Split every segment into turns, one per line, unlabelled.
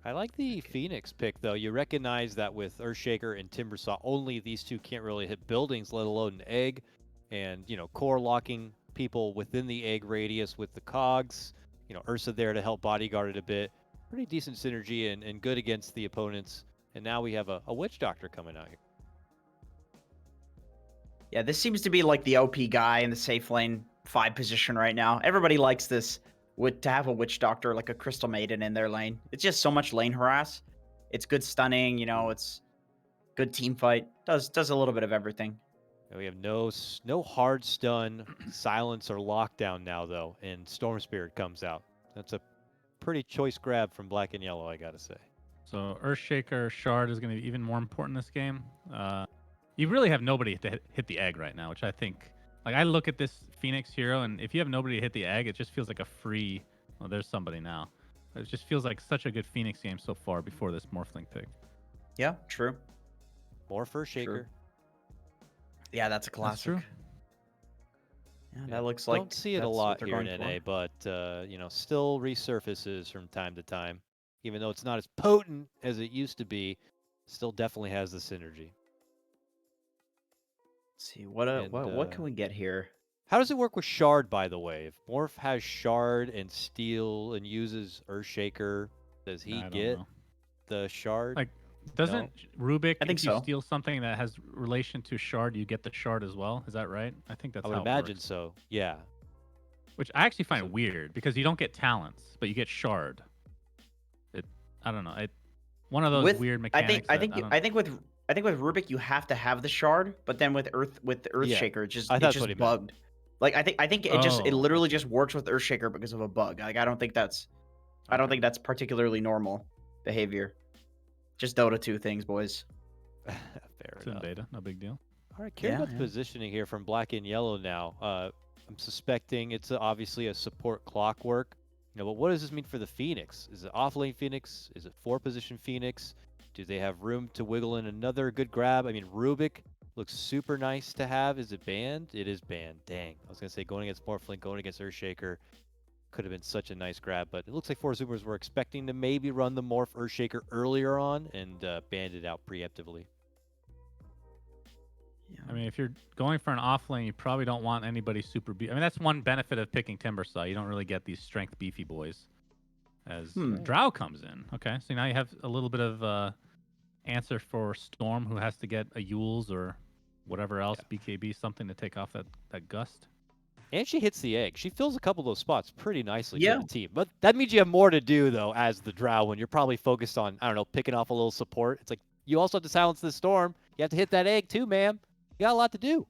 I like the Phoenix pick, though. You recognize that with Earthshaker and Timbersaw, only these two can't really hit buildings, let alone an egg. And, core locking people within the egg radius with the cogs. Ursa there to help bodyguard it a bit. Pretty decent synergy and good against the opponents. And now we have a Witch Doctor coming out here.
Yeah, this seems to be like the OP guy in the safe lane 5 position right now. Everybody likes this to have a Witch Doctor, like a Crystal Maiden in their lane. It's just so much lane harass. It's good stunning, it's good team fight. Does a little bit of everything.
And we have no hard stun, silence, or lockdown now, though, and Storm Spirit comes out. That's a pretty choice grab from Black and Yellow, I gotta say.
So Earthshaker Shard is going to be even more important this game. You really have nobody to hit the egg right now, which I think, like, I look at this Phoenix hero, and if you have nobody to hit the egg, it just feels like a free. Well, there's somebody now. It just feels like such a good Phoenix game so far before this Morphling pick.
Yeah, true.
More for Shaker.
Yeah, that's a classic.
That's true.
Yeah, that looks like.
Don't see it a lot here in NA, but still resurfaces from time to time. Even though it's not as potent as it used to be, still definitely has the synergy.
Let's see what can we get here?
How does it work with Shard, by the way? If Morph has Shard and Steel and uses Earthshaker, does he get the Shard?
Like, doesn't Rubik,
I think
if you
so.
steal something that has relation to Shard, you get the Shard as well? Is that right? I think that's
I
how
would imagine
it works.
so, yeah.
Which I actually find weird, because you don't get talents, but you get Shard. I don't know. One of those weird mechanics.
I think with Rubik you have to have the Shard, but then with Earthshaker, it's just bugged. Like I think it literally just works with Earthshaker because of a bug. Like I don't think that's particularly normal behavior. Just Dota 2 things, boys.
Fair
it's
enough.
In beta, no big deal.
All right, curious about the positioning here from Black and Yellow now. I'm suspecting it's obviously a support clockwork. But what does this mean for the Phoenix? Is it off-lane Phoenix? Is it 4-position Phoenix? Do they have room to wiggle in another good grab? I mean, Rubik looks super nice to have. Is it banned? It is banned. Dang. I was going to say going against Morphling, going against Earthshaker could have been such a nice grab, but it looks like 4Zoomers were expecting to maybe run the Morph Earthshaker earlier on and banned it out preemptively.
Yeah. I mean, if you're going for an off lane, you probably don't want anybody super beefy. I mean, that's one benefit of picking Timbersaw. You don't really get these strength beefy boys. As Drow comes in. Okay, so now you have a little bit of answer for Storm, who has to get a Yules or whatever else, BKB, something to take off that gust.
And she hits the egg. She fills a couple of those spots pretty nicely for the team. But that means you have more to do, though, as the Drow, when you're probably focused on, I don't know, picking off a little support. It's like, you also have to silence the Storm. You have to hit that egg, too, ma'am. You got a lot to do.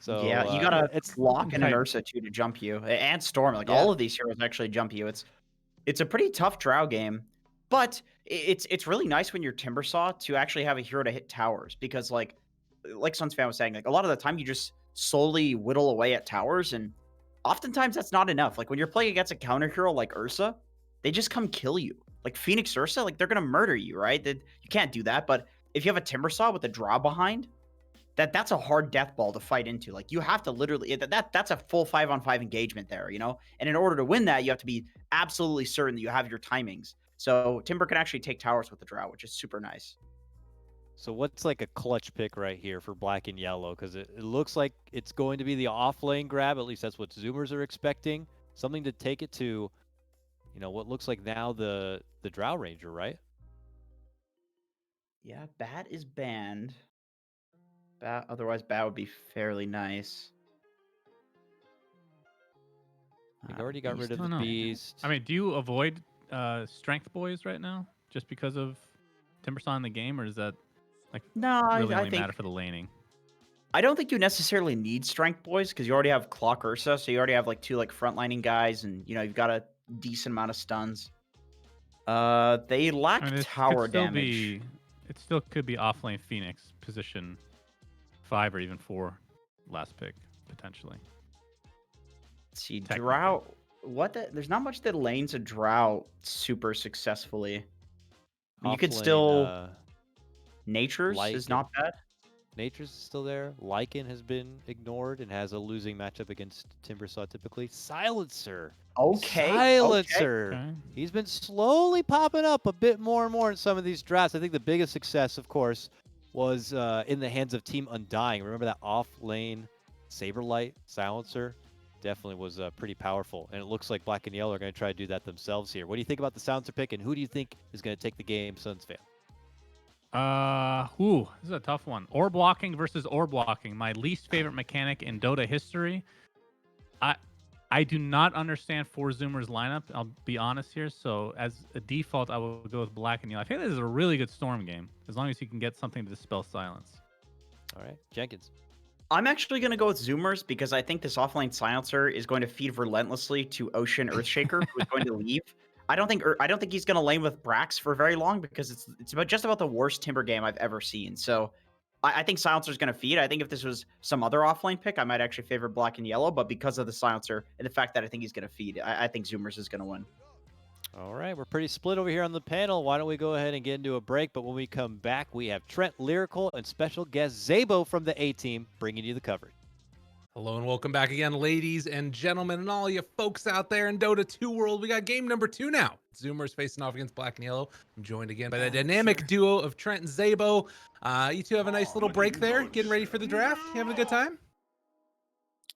So
yeah, you gotta lock in an Ursa too to jump you, and Storm. Like all of these heroes actually jump you. It's a pretty tough Drow game, but it's really nice when you're Timbersaw to actually have a hero to hit towers, because like Suns fan was saying, like a lot of the time you just slowly whittle away at towers, and oftentimes that's not enough. Like when you're playing against a counter hero like Ursa, they just come kill you. Like Phoenix Ursa, like they're gonna murder you, right? You can't do that. But if you have a Timbersaw with a Drow behind, that's a hard death ball to fight into. Like you have to literally that's a full 5-on-5 engagement there, And in order to win that, you have to be absolutely certain that you have your timings. So Timber can actually take towers with the Drow, which is super nice.
So what's like a clutch pick right here for Black and Yellow? Because it looks like it's going to be the off-lane grab. At least that's what Zoomers are expecting. Something to take it to, what looks like now the Drow Ranger, right?
Yeah, Bat is banned. Otherwise, Bat would be fairly nice.
You already got rid of the Beast.
I mean, do you avoid Strength Boys right now just because of Timbersaw in the game, or is that really only matter for the laning?
I don't think you necessarily need Strength Boys because you already have Clock Ursa, so you already have like 2 frontlining guys, and you've got a decent amount of stuns. They lack tower damage.
It still could be offlane Phoenix position 5 or even 4 last pick potentially.
Let's see, Drow. There's not much that lanes a Drow super successfully. I mean, you could still Nature's is not bad.
Nature's still there. Lycan has been ignored and has a losing matchup against Timbersaw typically. Silencer.
Okay.
Silencer.
Okay.
He's been slowly popping up a bit more and more in some of these drafts. I think the biggest success, of course, was in the hands of Team Undying. Remember that off-lane Saberlight Silencer? Definitely was pretty powerful. And it looks like Black and Yellow are going to try to do that themselves here. What do you think about the Silencer pick, and who do you think is going to take the game, Suns fan?
This is a tough one. Orb blocking versus orb blocking. My least favorite mechanic in Dota history. I do not understand 4Zoomer's lineup. I'll be honest here. So as a default, I will go with Black and Yellow. I think this is a really good Storm game, as long as you can get something to dispel silence.
All right, Jenkins.
I'm actually going to go with Zoomers because I think this offlane Silencer is going to feed relentlessly to Ocean Earthshaker, who is going to leave. I don't think he's going to lane with Brax for very long because it's just about the worst Timber game I've ever seen. So I think Silencer's going to feed. I think if this was some other offlane pick, I might actually favor Black and Yellow. But because of the Silencer and the fact that I think he's going to feed, I think Zoomers is going to win.
All right, we're pretty split over here on the panel. Why don't we go ahead and get into a break? But when we come back, we have Trent, Lyrical, and special guest Szabo from the A-Team bringing you the coverage.
Hello and welcome back again, ladies and gentlemen, and all you folks out there in Dota 2 world. We got game number 2 now. Zoomers facing off against Black and Yellow. I'm joined again by the dynamic duo of Trent and Szabo. You two have a nice little break there, getting ready for the draft. You having a good time?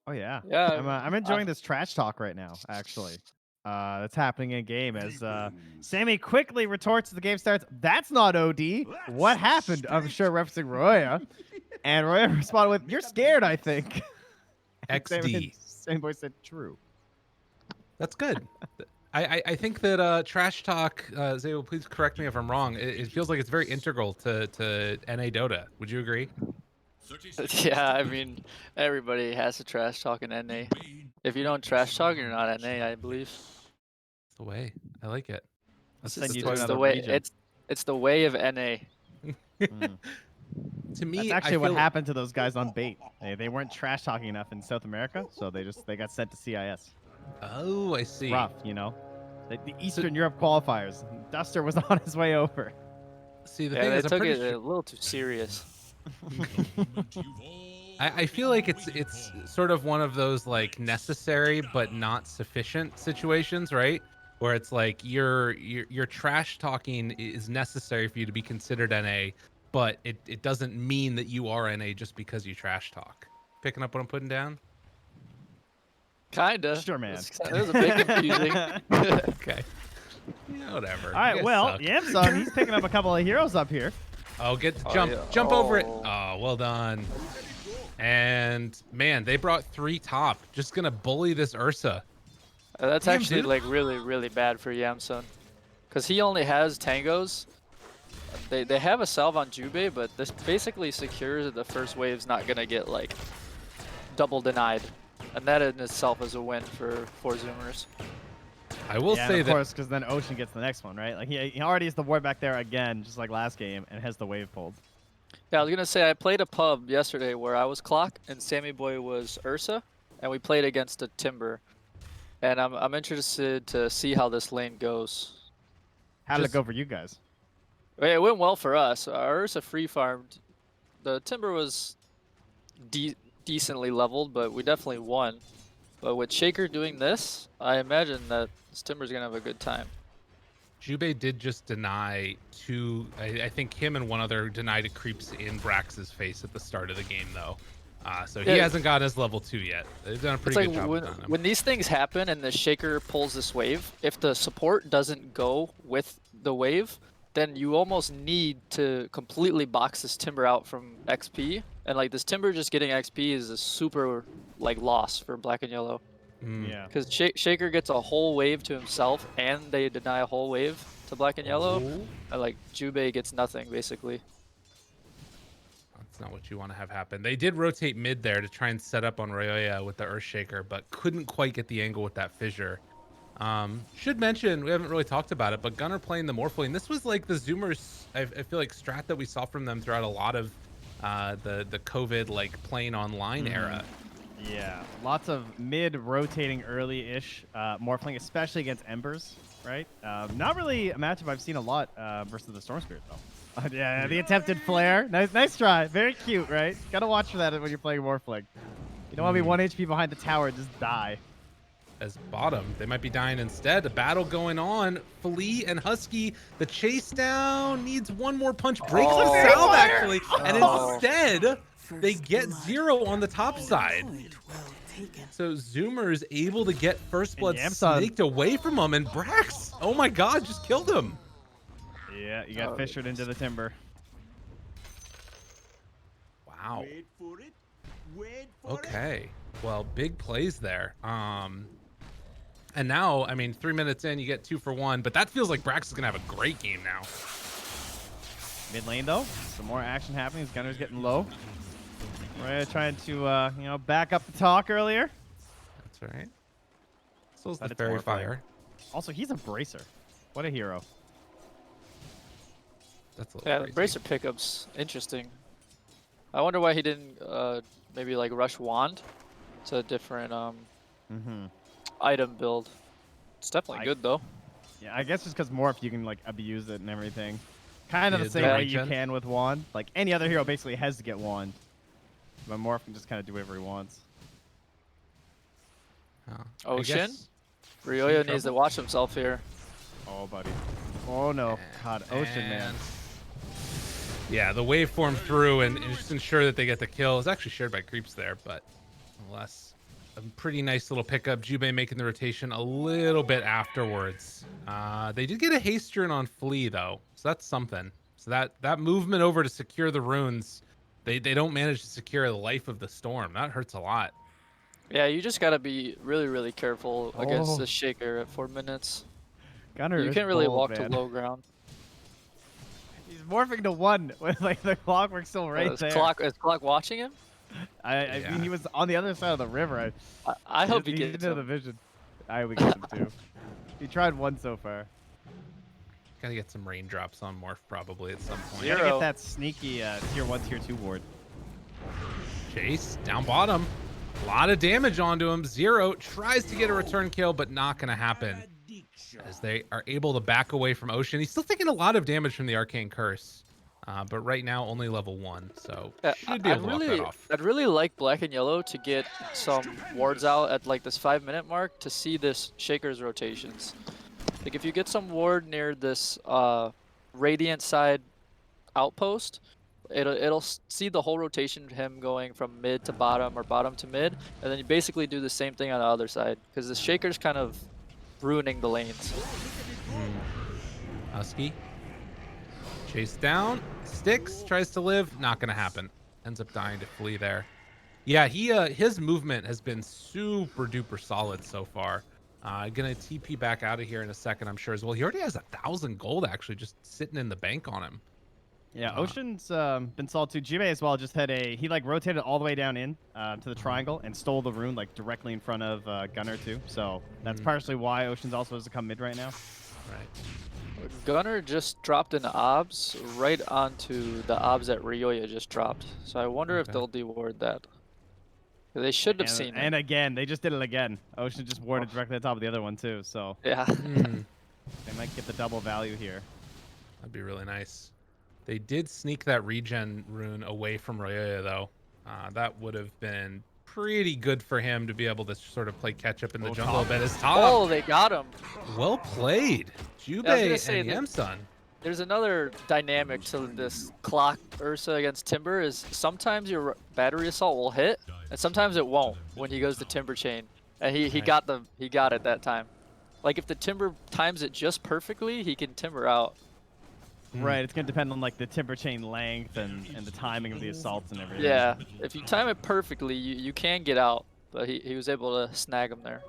Oh yeah,
Yeah.
I'm enjoying this trash talk right now. Actually, that's happening in game as Sammy quickly retorts as the game starts. That's not OD. What happened? I'm sure referencing Roya, and Roya responded with, "You're scared, I think."
XD.
Same boy said, "True."
That's good. I think that trash talk, Szabo, please correct me if I'm wrong. It feels like it's very integral to NA Dota. Would you agree?
Yeah, I mean, everybody has to trash talk in NA. If you don't trash talk, you're not NA, I believe.
It's the way. I like it.
Send you to
It's the
another
way.
region.
It's the way of NA.
To me,
That's actually
I
what
feel-
happened to those guys on bait. They weren't trash talking enough in South America, so they got sent to CIS.
Oh, I see.
Rough, you know. The Eastern Europe qualifiers. Duster was on his way over.
See, the
Yeah,
thing
they
is, I'm
took
pretty
it
sure.
a little too serious.
I feel like it's sort of one of those like necessary but not sufficient situations, right? Where it's like your trash talking is necessary for you to be considered NA, but it doesn't mean that you are NA just because you trash talk. Picking up what I'm putting down?
Kinda.
Sure, man.
It was a bit confusing.
Okay. Yeah, whatever.
All
You
right,
guys
well,
suck.
Yamsung, he's picking up a couple of heroes up here.
Oh,
Oh,
jump over it.
oh.
Oh, well done. And man, they brought 3 top. Just gonna bully this Ursa.
That's
Damn,
actually
dude.
like really bad for Yamsun, because he only has tangos. They have a salve on Jubei, but this basically secures that the first wave's not gonna get like double denied, and that in itself is a win for Zoomers.
I will
Yeah,
say
of
that
course, because then Ocean gets the next one, right? Like he already has the ward back there again, just like last game, and has the wave pulled.
Yeah, I was gonna say I played a pub yesterday where I was Clock and Sammy Boy was Ursa, and we played against a Timber. And I'm interested to see how this lane goes.
How did it
Just-
go for you guys?
It went well for us. Our Ursa free farmed. The Timber was decently leveled, but we definitely won. But with Shaker doing this, I imagine that this Timber's gonna have a good time.
Jubei did just deny 2. I think him and one other denied creeps in Brax's face at the start of the game, though. So he
Yeah.
hasn't gotten his level 2 yet. They've done a
It's
pretty
like
good job
when,
on him.
when these things happen and the Shaker pulls this wave, if the support doesn't go with the wave, then you almost need to completely box this Timber out from XP. And like this Timber just getting XP is a super like loss for Black and Yellow.
Mm.
Yeah.
Because Shaker gets a whole wave to himself and they deny a whole wave to Black and Yellow.
Oh,
And like Jubei gets nothing basically.
that's not what you want to have happen. They did rotate mid there to try and set up on Roya with the Earthshaker, but couldn't quite get the angle with that fissure. Should mention, we haven't really talked about it, but Gunnar playing the Morphlane. This was like the Zoomers, I feel like, strat that we saw from them throughout a lot of the COVID like playing online era.
Yeah, lots of mid rotating early-ish morphling, especially against Embers. right? Not really a matchup I've seen a lot versus the Storm Spirit, though. Yeah, the attempted flare. Nice try. Very cute, right? Gotta watch for that when you're playing Morphling. You don't want to be 1 HP behind the tower and just die.
As bottom, they might be dying instead. A battle going on. Flea and Husky, the chase down needs one more punch. Breaks the
Oh.
salve, actually. And
Oh.
instead, they get 0 on the top side. So Zoomer is able to get First Blood
Yamson.
snaked away from him. And Brax, oh my god, just killed him.
Yeah, you got
Oh,
fissured into the timber.
Wow. Okay. Well, big plays there. And now, I mean, 3 minutes in, you get 2 for 1, but that feels like Brax is gonna have a great game now.
Mid lane, though, some more action happening. His gunner's getting low. We're trying to, you know, back up the talk earlier.
That's right. So is
But
the
it's
Fairy
more fun.
Fire.
Also, he's a bracer. What a hero.
That's a little
Yeah, the
crazy.
bracer pickup's interesting. I wonder why he didn't maybe like rush wand. It's a different item build. It's definitely good though.
Yeah, I guess just because Morph, you can, like, abuse it and everything. Kind of
Yeah,
the same
the
way you
regen.
can with Wand. Like, any other hero basically has to get Wand. But Morph can just kind of do whatever he wants.
I
Ocean?
guess-
Ryoya
Ocean
needs to
trouble?
watch himself here.
Oh, buddy. Oh, no. God, Ocean, man.
And- Yeah, the waveform through and just ensure that they get the kill. It's actually shared by creeps there, but nonetheless, a pretty nice little pickup. Jubei making the rotation a little bit afterwards. They did get a haste turn on Flea though, so that's something. So that movement over to secure the runes, they don't manage to secure the life of the storm. That hurts a lot.
Yeah, you just gotta be really, really careful against
Oh.
the Shaker at 4 minutes.
Gunner
You
is
can't really
bold,
walk
man.
to low ground.
He's morphing to 1 with, like, the clockwork still right
is
there.
Is Clock watching him?
I
Yeah.
mean, he was on the other side of the river.
I hope he
didn't
gets
know the
him.
vision. I hope he gets him, too. He tried 1 so far.
Gotta get some raindrops on Morph probably at some point.
Yeah.
Gotta
Zero.
get that sneaky tier 1, tier 2 ward.
Chase down bottom. A lot of damage onto him. 0 tries to get a return kill, but not gonna happen. As they are able to back away from Ocean. He's still taking a lot of damage from the Arcane Curse. But right now only level 1, so
Yeah,
should be able to walk that off.
I'd really like Black and Yellow to get some wards out at like this 5-minute mark to see this Shaker's rotations. Like if you get some ward near this Radiant side outpost, it'll see the whole rotation of him going from mid to bottom or bottom to mid, and then you basically do the same thing on the other side because the Shaker's kind of ruining the lanes.
Husky. Chase down. Sticks. Tries to live. Not going to happen. Ends up dying to Flea there. Yeah, his movement has been super duper solid so far. Gonna TP back out of here in a second, I'm sure as well. He already has 1,000 gold actually just sitting in the bank on him.
Yeah, Ocean's been solid too. Jubei as well just had he like rotated all the way down in to the triangle and stole the rune like directly in front of Gunner too. So that's partially why Ocean's also has to come mid right now.
Right.
Gunner just dropped an obs right onto the obs that Ryoya just dropped. So I wonder if
Okay.
they'll deward that. They should have seen
And
it.
again, they just did it again. Ocean just warded directly on top of the other one too. So
Yeah.
they might get the double value here.
That'd be really nice. They did sneak that regen rune away from Ryoya though. That would have been pretty good for him to be able to sort of play catch up in the jungle a bit as top.
Oh, they got him.
Well played.
Yeah, I was gonna
Jubei
say
and
that-
Yamsun.
There's another dynamic to this Clock Ursa against Timber is sometimes your battery assault will hit and sometimes it won't when he goes to Timber Chain. And he
Right.
got it that time. Like if the Timber times it just perfectly, he can Timber out.
Right, it's gonna depend on like the timber chain length and the timing of the assaults and everything.
Yeah, if you time it perfectly, you can get out. But he was able to snag him there.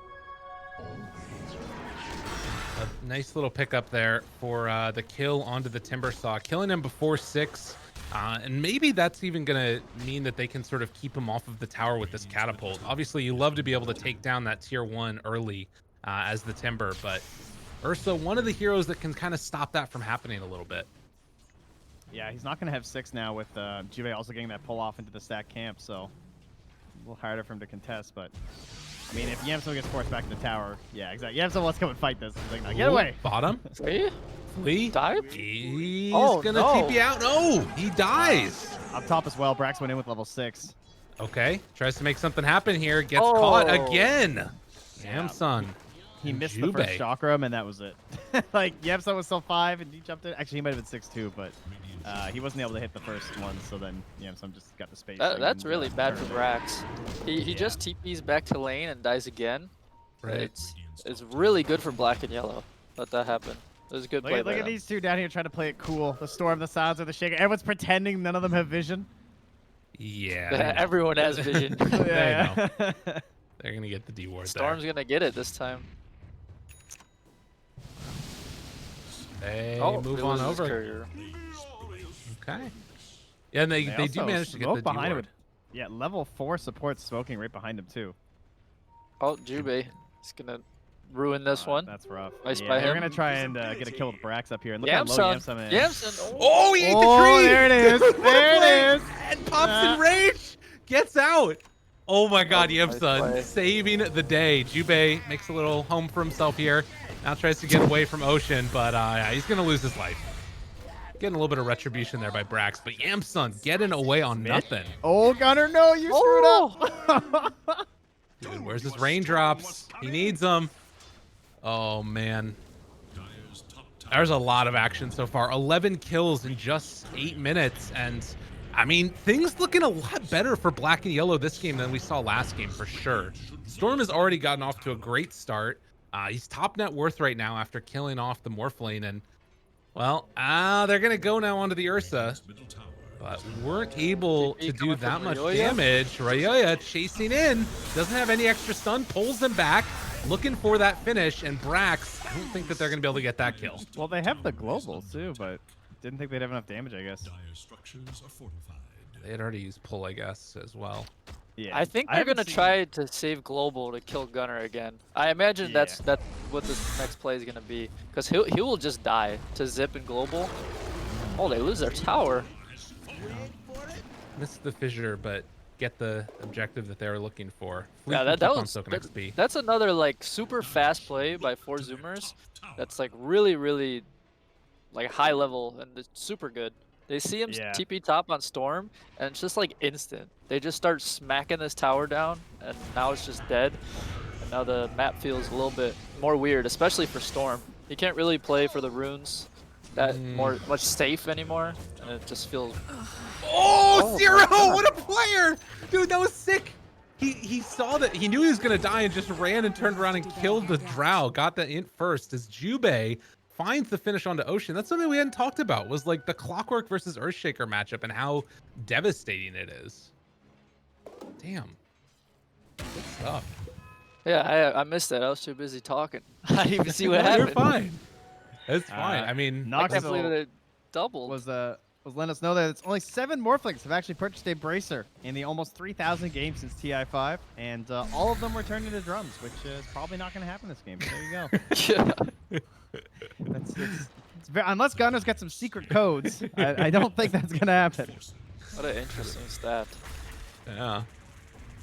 A nice little pickup there for the kill onto the Timber Saw, killing him before 6. And maybe that's even going to mean that they can sort of keep him off of the tower with this catapult. Obviously, you love to be able to take down that tier 1 early as the Timber, but Ursa, one of the heroes that can kind of stop that from happening a little bit.
Yeah, he's not gonna have 6 now with Jubei also getting that pull off into the stack camp, so a little harder for him to contest, but I mean, if Yamso gets forced back to the tower, yeah, exactly. Yamso wants to come and fight this. He's like, no, get
Ooh,
away.
Bottom.
Hey,
Flea.
dive?
He's
Oh,
gonna
no.
TP out. No, he dies.
Up top as well. Brax went in with level 6.
Okay, tries to make something happen here. Gets caught
Oh.
again. Yamson.
He missed the
Jube.
first chakram, and that was it. Like, Yamso was still 5, and he jumped in. Actually, he might have been 6 too, but he wasn't able to hit the first one, so then Yamso just got the space.
That's really bad for Brax. He just TPs back to lane and dies again.
Right.
It's really good for black and yellow. Let that happen. It was a good play.
Look at these two down here trying to play it cool. The Storm, the Silencer, the Shaker. Everyone's pretending none of them have vision.
Yeah.
Everyone has vision.
Yeah.
They're gonna get the D ward
Storm's gonna get it this time.
there. They
Oh,
move
it
on
was his
over.
courier.
Okay. Yeah, and they do
also
manage to get
smoke
the D
behind him.
ward.
Yeah, level 4 support smoking right behind him too.
Oh, Jube. He's gonna ruin this one.
That's rough.
Nice
yeah,
by
they're
him.
gonna try and get a kill with Brax up here. And look how low Yamson is.
Yamson.
Oh, he ate the
Oh,
tree!
there it is. There it is.
And pops in rage. Gets out. Oh my god,
nice play.
Yamson saving the day. Jube makes a little home for himself here. Now tries to get away from Ocean, but yeah, he's gonna lose his life. Getting a little bit of retribution there by Brax, but Yamson getting away on nothing.
Oh, Gunner, no, you screwed up.
Dude, where's his raindrops? He needs them. Oh man. There's a lot of action so far. 11 kills in just 8 minutes, and I mean, things looking a lot better for black and yellow this game than we saw last game for sure. Storm has already gotten off to a great start. He's top net worth right now after killing off the Morph lane, and well, they're gonna go now onto the Ursa, but weren't able to do that much damage. Rayoya chasing in, doesn't have any extra stun, pulls him back, looking for that finish, and Brax, I don't think that they're gonna be able to get that kill.
Well, they have the globals too, but didn't think they'd have enough damage, I guess.
They had already used pull, I guess, as well.
Yeah.
I think they're
haven't
gonna
seen-
try to save global to kill Gunner again. I imagine
Yeah.
that's what this next play is gonna be, because he will just die to zip and global. Oh, they lose their tower.
Missed the fissure, but get the objective that they were looking for.
Yeah,
Fleet
that
keep on
was
soaking XP.
that's another like super fast play by 4 Zoomers. That's like really like high level and it's super good. They see him
Yeah.
TP top on Storm, and it's just like instant. They just start smacking this tower down, and now it's just dead. And now the map feels a little bit more weird, especially for Storm. He can't really play for the runes that much safe anymore, and it just feels.
Oh, Zero!
God.
What a player! Dude, that was sick. He saw that, he knew he was gonna die and just ran and turned around and killed the Drow. Got the int first as Jube finds the finish onto Ocean. That's something we hadn't talked about, was like the Clockwork versus Earthshaker matchup and how devastating it is. Damn. Good stuff.
Yeah, I missed that. I was too busy talking. I didn't even see what
You're
happened.
fine. It's fine. I mean,
I can't believe
Noxel
it doubled.
was letting us know that it's only 7 Morphlings have actually purchased a bracer in the almost 3,000 games since TI5, and all of them were turned into drums, which is probably not going to happen this game. So there you go.
Yeah.
Unless Gunner's got some secret codes, I don't think that's going to happen.
What an interesting stat.
yeah.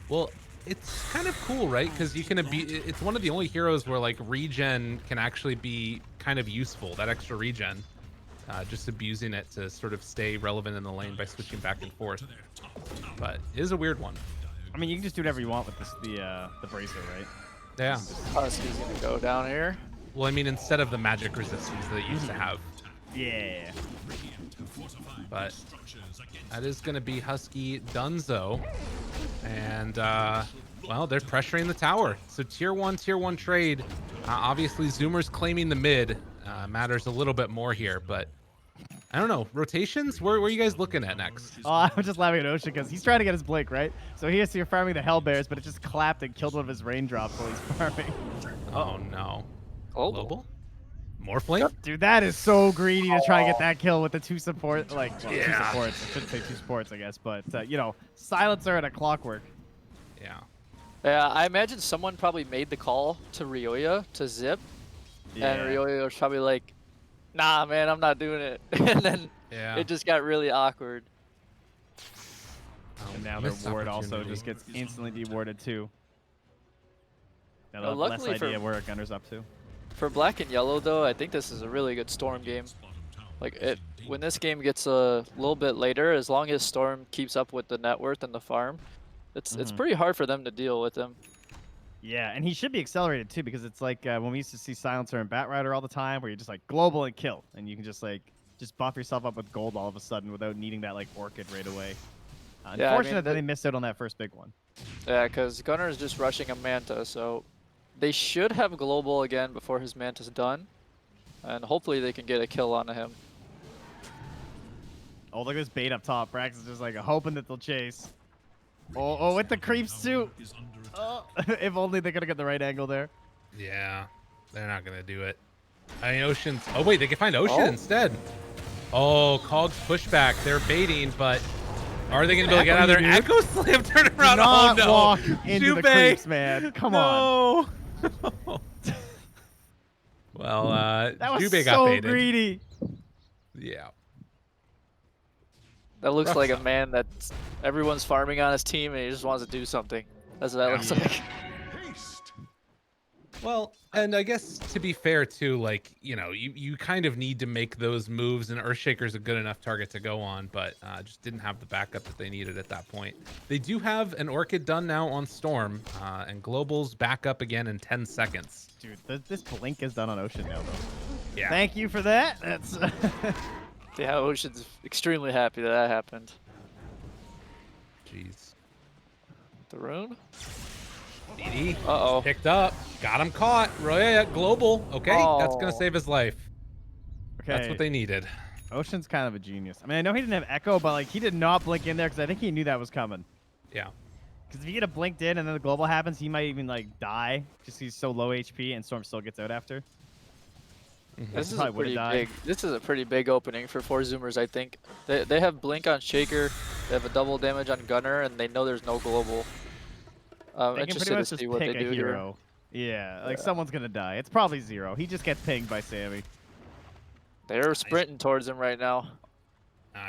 Well, it's kind of cool, right? Because you can it's one of the only heroes where like regen can actually be kind of useful, that extra regen. Just abusing it to sort of stay relevant in the lane by switching back and forth. But it is a weird one.
I mean, you can just do whatever you want with the bracer, right?
Yeah.
Husky's gonna go down here.
Well, I mean, instead of the magic resistance that it used to have.
Yeah.
But that is going to be Husky Dunzo. And, well, they're pressuring the tower. So tier 1 trade. Obviously, Zoomers claiming the mid matters a little bit more here. But I don't know. Rotations? Where are you guys looking at next?
Oh, I'm just laughing at Ocean because he's trying to get his Blink, right? So you're farming the Hellbears, but it just clapped and killed one of his raindrops while he's farming.
Oh, no.
Global.
Global? More flame?
Dude, that is so greedy to try and get that kill with the 2 support, like, well, 2
Yeah.
supports. I shouldn't say 2 supports, I guess, but, you know, Silencer and a Clockwork.
Yeah.
Yeah, I imagine someone probably made the call to Ryoya to zip, and Ryoya was probably like, nah, man, I'm not doing it. And then it just got really awkward.
And now their
Missed
ward also
opportunity.
just gets instantly dewarded too. Got
Well,
a less
luckily
idea
for-
where Gunner's up to.
For Black and Yellow, though, I think this is a really good Storm game. Like, when this game gets a little bit later, as long as Storm keeps up with the net worth and the farm, it's pretty hard for them to deal with him.
Yeah, and he should be accelerated too, because it's like when we used to see Silencer and Batrider all the time, where you're just like global and kill, and you can just like buff yourself up with gold all of a sudden without needing that like Orchid right away.
Yeah, I mean,
Unfortunate that they missed out on that first big one.
Yeah, because Gunner is just rushing a Manta, so they should have global again before his Manta's done, and hopefully they can get a kill onto him.
Oh, look at this bait up top. Brax is just like hoping that they'll chase. Oh, with the creeps too. Oh, if only they could have got the right angle there.
Yeah, they're not gonna do it. I mean, Ocean's. Oh wait, they can find Ocean instead. Oh, Cog's pushback. They're baiting, but are they gonna be able to get out of their Echo Slam turnaround? Oh
Not
no!
walk into the
Jubei.
creeps, man. Come on.
No. Well,
That was
Jubei got
so
baited.
greedy.
Yeah.
That looks
Rough
like a
stuff.
man that everyone's farming on his team and he just wants to do something. That's what that looks like.
Well, and I guess to be fair too, like, you know, you kind of need to make those moves, and Earthshaker's a good enough target to go on, but just didn't have the backup that they needed at that point. They do have an Orchid done now on Storm, and Global's back up again in 10 seconds.
Dude, this blink is done on Ocean now, though.
Yeah.
Thank you for that. That's.
Yeah, Ocean's extremely happy that that happened.
Jeez.
The rune?
DD
Uh-oh.
picked up, got him caught. Roya Global. Okay, that's gonna
Oh.
save his life.
Okay.
That's what they needed.
Ocean's kind of a genius. I mean, I know he didn't have Echo, but like he did not blink in there because I think he knew that was coming.
Yeah.
Because if you get a blinked in and then the global happens, he might even like die just 'cause he's so low HP and Storm still gets out after.
This is a
probably would've
pretty
died.
big. This is a pretty big opening for 4 Zoomers, I think. They have blink on Shaker, they have a double damage on Gunner, and they know there's no global.
They can
Interested
pretty
to
much just
see what they
pick
do
a
here.
hero. Yeah, like someone's gonna die. It's probably Zero. He just gets pinged by Sammy.
They're sprinting towards him right now.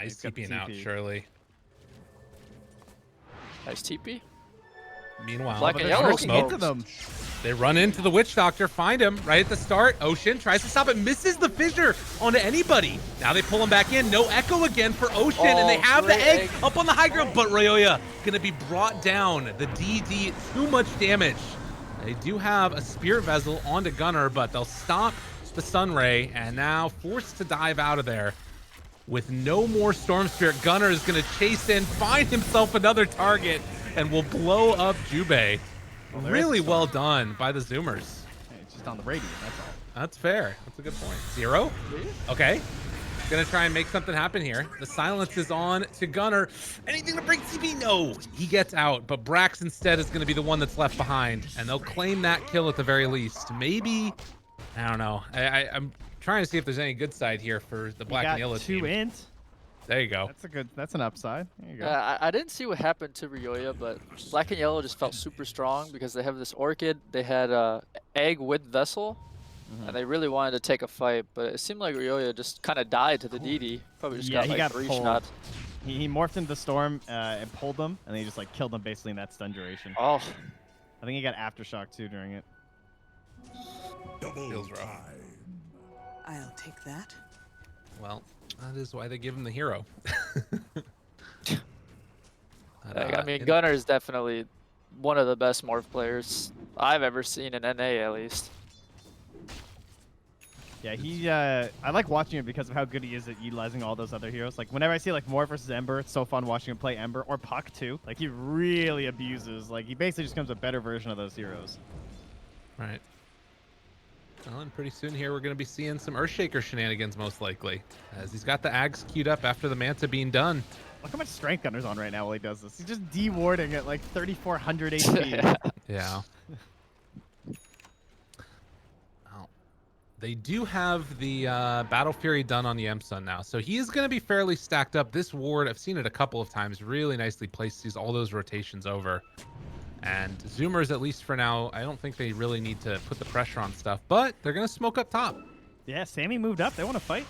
He's
He's got the
TPing out,
TP.
surely.
Nice TP.
Meanwhile,
Black
But
and
they're
yellow
pushing into them.
they run into the Witch Doctor, find him right at the start. Ocean tries to stop it, misses the fissure onto anybody. Now they pull him back in. No Echo again for Ocean, and they
Oh,
have the
great
egg
egg.
up on the high ground, but Ryoya gonna be brought down. The DD, too much damage. They do have a Spirit Vessel onto Gunner, but they'll stop the Sunray, and now forced to dive out of there. With no more Storm Spirit, Gunner is gonna chase in, find himself another target, and will blow up Jubei.
Well, there is
Really
the
well
Storm.
done by the Zoomers.
Hey, it's just on the radiant, that's all.
That's fair. That's a good point. Zero? Okay. Gonna try and make something happen here. The silence is on to Gunner. Anything to break CP? No. He gets out, but Brax instead is gonna be the one that's left behind, and they'll claim that kill at the very least. Maybe, I don't know. I'm trying to see if there's any good side here for the black
You
and
got
yellow
2
team.
int.
There you go.
That's an upside. There you go.
I didn't see what happened to Ryoya, but Black and Yellow just felt super strong because they have this Orchid. They had Egg with Vessel, and they really wanted to take a fight, but it seemed like Ryoya just kind of died to the DD. Probably just
Yeah,
got
he
like
got
3
pulled.
shots.
He morphed into the Storm and pulled them, and then he just like killed them basically in that stun duration.
Oh,
I think he got Aftershock too during it.
Feels rough.
I'll take that.
Well, that is why they give him the hero.
I mean, Gunner is definitely one of the best Morph players I've ever seen in NA, at least.
Yeah, he. I like watching him because of how good he is at utilizing all those other heroes. Like whenever I see like Morph versus Ember, it's so fun watching him play Ember or Puck too. Like he really abuses. Like he basically just becomes a better version of those heroes.
Right. Well, and pretty soon here we're going to be seeing some Earthshaker shenanigans most likely, as he's got the Ags queued up after the Manta being done.
Look how much strength Gunner's on right now while he does this. He's just de-warding at like 3,400 HP.
Yeah. Well, they do have the Battle Fury done on the M-Sun now, so he is going to be fairly stacked up. This ward, I've seen it a couple of times, really nicely placed, sees all those rotations over. And Zoomers, at least for now, I don't think they really need to put the pressure on stuff, but they're going to smoke up top.
Yeah, Sammy moved up. They want to fight.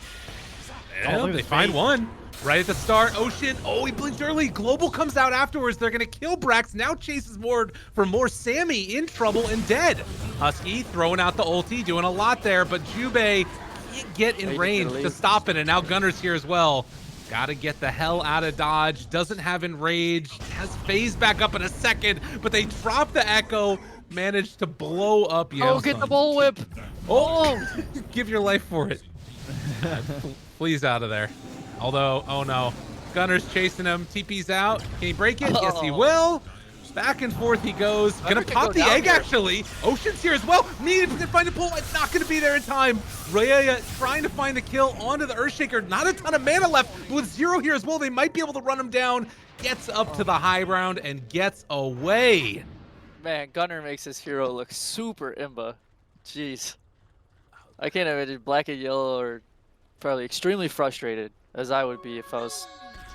Yeah,
look at
they
this
find
bait.
one. Right at the start, Ocean, oh, he blinked early. Global comes out afterwards. They're going to kill Brax. Now chases more for more. Sammy in trouble and dead. Husky throwing out the ulti, doing a lot there, but Jube can't get in range to stop it, and now Gunner's here as well. Gotta get the hell out of dodge. Doesn't have enrage. Has phase back up in a second, but they drop the echo. Managed to blow up Yamsun.
Oh, get the bullwhip.
Oh, give your life for it. Please out of there. Although, oh no. Gunner's chasing him. TP's out. Can he break it? Yes, he will. Back and forth he goes. Gonna pop the egg, actually. Ocean's here as well. Needed to find a pull. It's not gonna be there in time. Raya trying to find a kill onto the Earthshaker. Not a ton of mana left. But with Zero here as well, they might be able to run him down. Gets up to the high ground and gets away.
Man, Gunner makes his hero look super imba. Jeez. I can't imagine Black and Yellow are probably extremely frustrated, as I would be if I was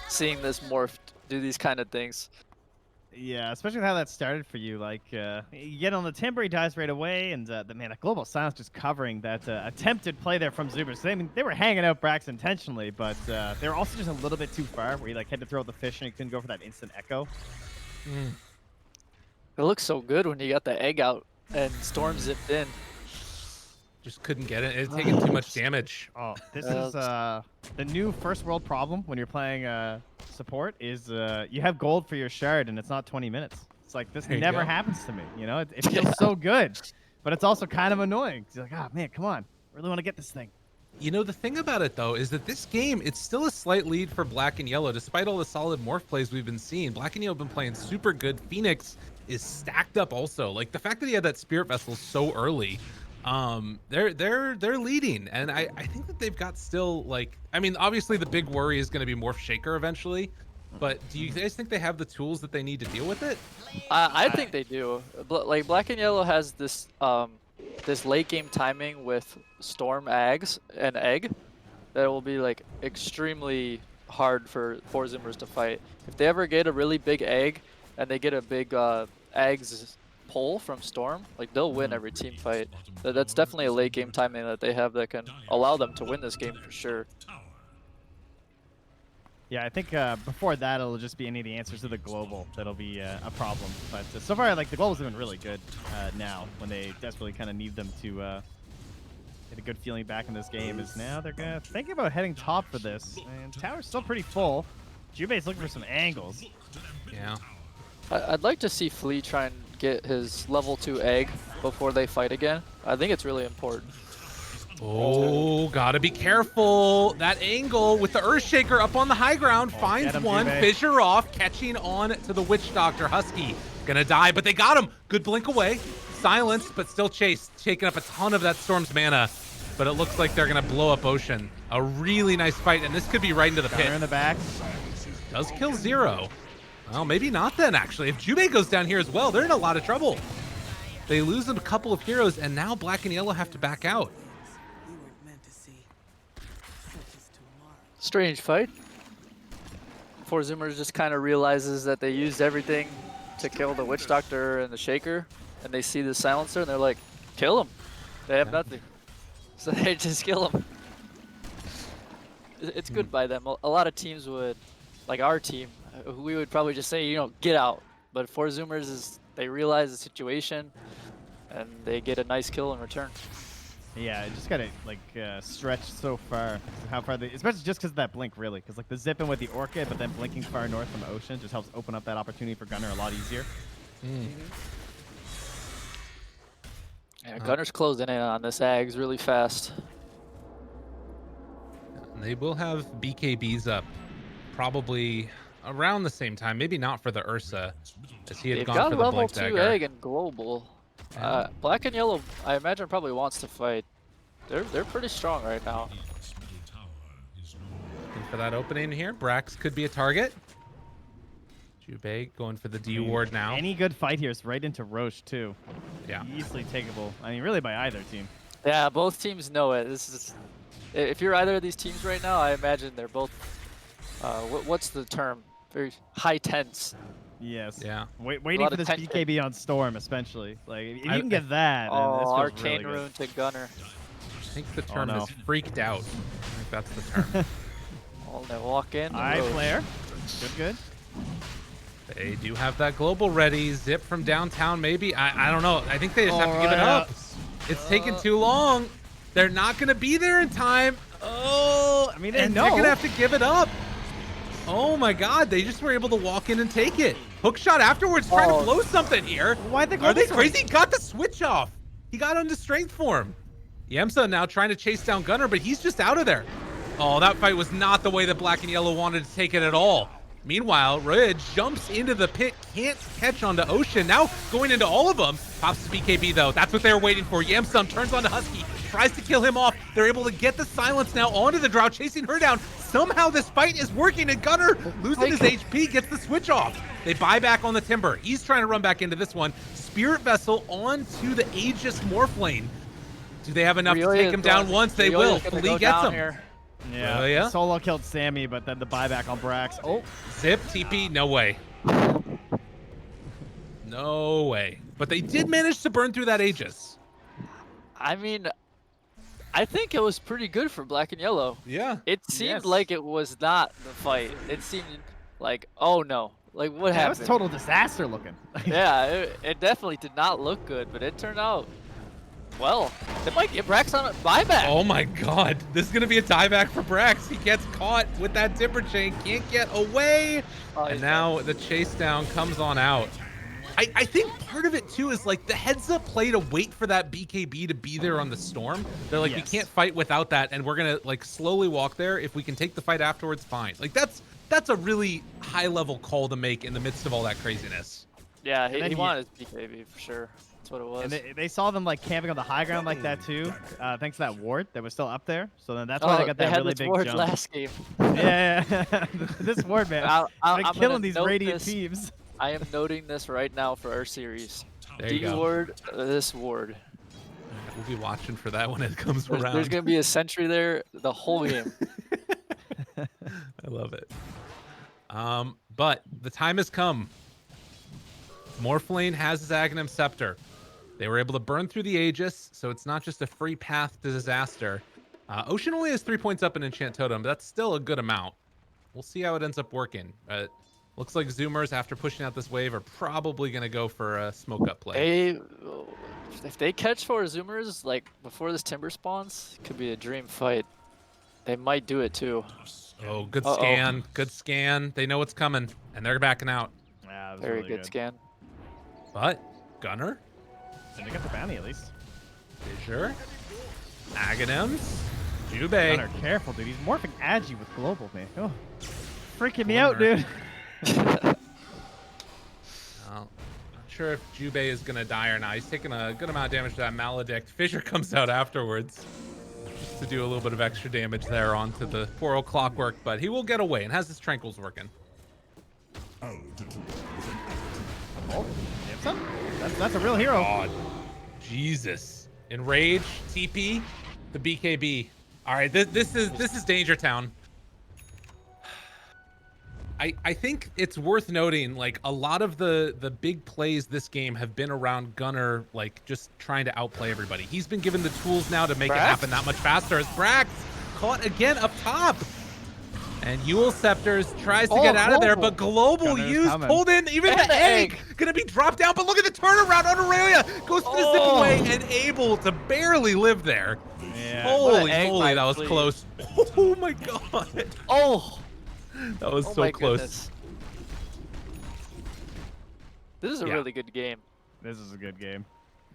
seeing this morph do these kind of things.
Yeah, especially with how that started for you. Like, you get on the Timber, he dies right away, and man, that Global Silence just covering that attempted play there from Zubers. They were hanging out Brax intentionally, but they were also just a little bit too far, where he like had to throw the fish and he couldn't go for that instant echo.
It looks so good when you got the egg out and Storm zipped in.
Just couldn't get it. It's taking too much damage.
Oh, this is the new first world problem when you're playing support is you have gold for your shard and it's not 20 minutes. It's like this never happens to me. You know, it feels so good, but it's also kind of annoying. You're like, oh man, come on, I really want to get this thing.
You know, the thing about it though is that this game, it's still a slight lead for Black and Yellow, despite all the solid morph plays we've been seeing. Black and Yellow have been playing super good. Phoenix is stacked up also. Like the fact that he had that Spirit Vessel so early. They're leading, and I think that they've got still, like, I mean, obviously the big worry is going to be Morph Shaker eventually, but do you guys think they have the tools that they need to deal with it?
I think they do. Like Black and Yellow has this this late game timing with Storm Eggs and Egg that will be like extremely hard for Zoomers to fight. If they ever get a really big egg and they get a big eggs pull from Storm, like they'll win every team fight. That's definitely a late game timing that they have that can allow them to win this game for sure.
Yeah, I think before that it'll just be any of the answers to the global that'll be a problem. But so far, like the globals have been really good now when they desperately kind of need them to get a good feeling back in this game. Is now they're gonna think about heading top for this, and tower's still pretty full. Jube's looking for some angles.
Yeah.
I'd like to see Flea try and get his level 2 egg before they fight again. I think it's really important.
Oh, gotta be careful. That angle with the Earthshaker up on the high ground finds one. Fissure off, catching on to the Witch Doctor. Husky gonna die, but they got him. Good blink away. Silenced, but still chased. Taking up a ton of that Storm's mana. But it looks like they're gonna blow up Ocean. A really nice fight, and this could be right into the pit.
In the back.
Does kill Zero. Well, maybe not then, actually. If Jube goes down here as well, they're in a lot of trouble. They lose a couple of heroes, and now Black and Yellow have to back out.
You weren't meant to see. Such is tomorrow.
Strange fight. Zoomers just kind of realizes that they used everything to kill the Witch Doctor and the Shaker, and they see the Silencer, and they're like, kill him. They have nothing. So they just kill him. It's good by them. A lot of teams would, like our team, we would probably just say, you know, get out. But for Zoomers, is they realize the situation, and they get a nice kill in return.
Yeah, it just gotta like stretch so far. How far they, especially just because of that blink, really. Because like the zipping with the Orchid, but then blinking far north from the ocean just helps open up that opportunity for Gunner a lot easier.
Yeah, Gunner's closing in on this Ags really fast.
They will have BKBs up probably around the same time. Maybe not for the Ursa, as he had
They've
gone
got
for the
level
Blink
2
Dagger.
egg and global. Black and Yellow, I imagine, probably wants to fight. They're pretty strong right now.
Looking for that opening here. Brax could be a target. Jube going for the D ward now.
Any good fight here is right into Roche too.
Yeah.
Easily takeable. I mean, really by either team.
Yeah, both teams know it. This is, if you're either of these teams right now, I imagine they're both. What's the term? Very high tense.
Yes.
Yeah.
Waiting for this
tension.
BKB on Storm, especially. Like, if you can get that, then this
Oh,
feels
Arcane
really
Rune to Gunner.
I think the term is freaked out. I think that's the term.
Well, they walk in.
All right,
Roche.
Flare. Good.
They do have that global ready. Zip from downtown, maybe. I don't know. I think they just have to give it up. It's taking too long. They're not going to be there in time. Oh,
I mean, they
and
know.
they're going to have to give it up. Oh my God, they just were able to walk in and take it. Hook shot afterwards, trying to blow something here.
Why'd they go
Are they
this way?
crazy? He got the switch off. He got onto strength form. Yemsa now trying to chase down Gunner, but he's just out of there. Oh, that fight was not the way that Black and Yellow wanted to take it at all. Meanwhile, Red jumps into the pit, can't catch onto Ocean. Now going into all of them. Pops the BKB though. That's what they were waiting for. Yamsum turns onto Husky, tries to kill him off. They're able to get the silence now onto the Drow, chasing her down. Somehow this fight is working, and Gunner, losing his HP, gets the switch off. They buy back on the Timber. He's trying to run back into this one. Spirit Vessel onto the Aegis Morphlane. Do they have enough to take him down once? They will. Flea gets him.
Yeah.
Yeah.
Solo killed Sammy, but then the buyback on Brax. Oh.
Zip, TP, no way. No way. But they did manage to burn through that Aegis.
I mean, I think it was pretty good for Black and Yellow.
Yeah.
It seemed like it was not the fight. It seemed like, oh no, like what
That
happened?
was total disaster looking.
Yeah, it definitely did not look good, but it turned out well. They might get Brax on a buyback.
Oh my God. This is going to be a tieback for Brax. He gets caught with that Timber Chain, can't get away.
Oh,
And
he's
now the chase down comes on out. I think part of it too is like the heads up play to wait for that BKB to be there on the storm. They're like, we can't fight without that, and we're gonna like slowly walk there. If we can take the fight afterwards, fine. Like that's a really high level call to make in the midst of all that craziness.
Yeah,
And then
he wanted his BKB for sure. That's what it was.
And they saw them like camping on the high ground like that too, thanks to that ward that was still up there. So then that's why they got that
had
really
this
big
ward
jump.
last game.
Yeah. This ward, man.
I'm
Like
gonna
killing these
note
radiant
this.
teams.
I am noting this right now for our series.
There you
D
go.
ward, this ward.
We'll be watching for that when it comes
There's
around.
gonna be a sentry there the whole game.
I love it. But the time has come. Morphlane has his Aghanim Scepter. They were able to burn through the Aegis, so it's not just a free path to disaster. Ocean only has 3 points up in Enchant Totem, but that's still a good amount. We'll see how it ends up working. Looks like Zoomers, after pushing out this wave, are probably going to go for a smoke up play.
If they catch 4 Zoomers like before this Timber spawns, it could be a dream fight. They might do it too.
Oh, good scan. Good scan. They know what's coming, and they're backing out.
Yeah, it was
Very
really
good scan.
But Gunner,
And they got the bounty at least.
Fissure, Aghanims, Jubei.
Gunner, careful, dude. He's morphing Agi with global, man. Oh, freaking me out, dude.
Well, not sure if Jubei is going to die or not. He's taking a good amount of damage to that Maledict. Fissure comes out afterwards just to do a little bit of extra damage there onto the poor old Clockwork, but he will get away and has his Tranquils working.
Oh, that's a real hero.
God, Jesus. Enrage, TP, the BKB. All right, this is Danger Town. I think it's worth noting, like, a lot of the big plays this game have been around Gunner, like, just trying to outplay everybody. He's been given the tools now to make it happen that much faster as Brax caught again up top. And Yule Scepters tries to get out of there, but Global
Gunner's
used,
coming.
pulled in, even the egg gonna be dropped down, but look at the turnaround on Aurelia. Goes for the zip away and able to barely live there.
Yeah.
Holy
egg
moly,
by
that was
Flea.
close. Oh my God.
Oh!
That was
Oh
so
my
close.
goodness. This is a
Yeah.
really good game.
This is a good game.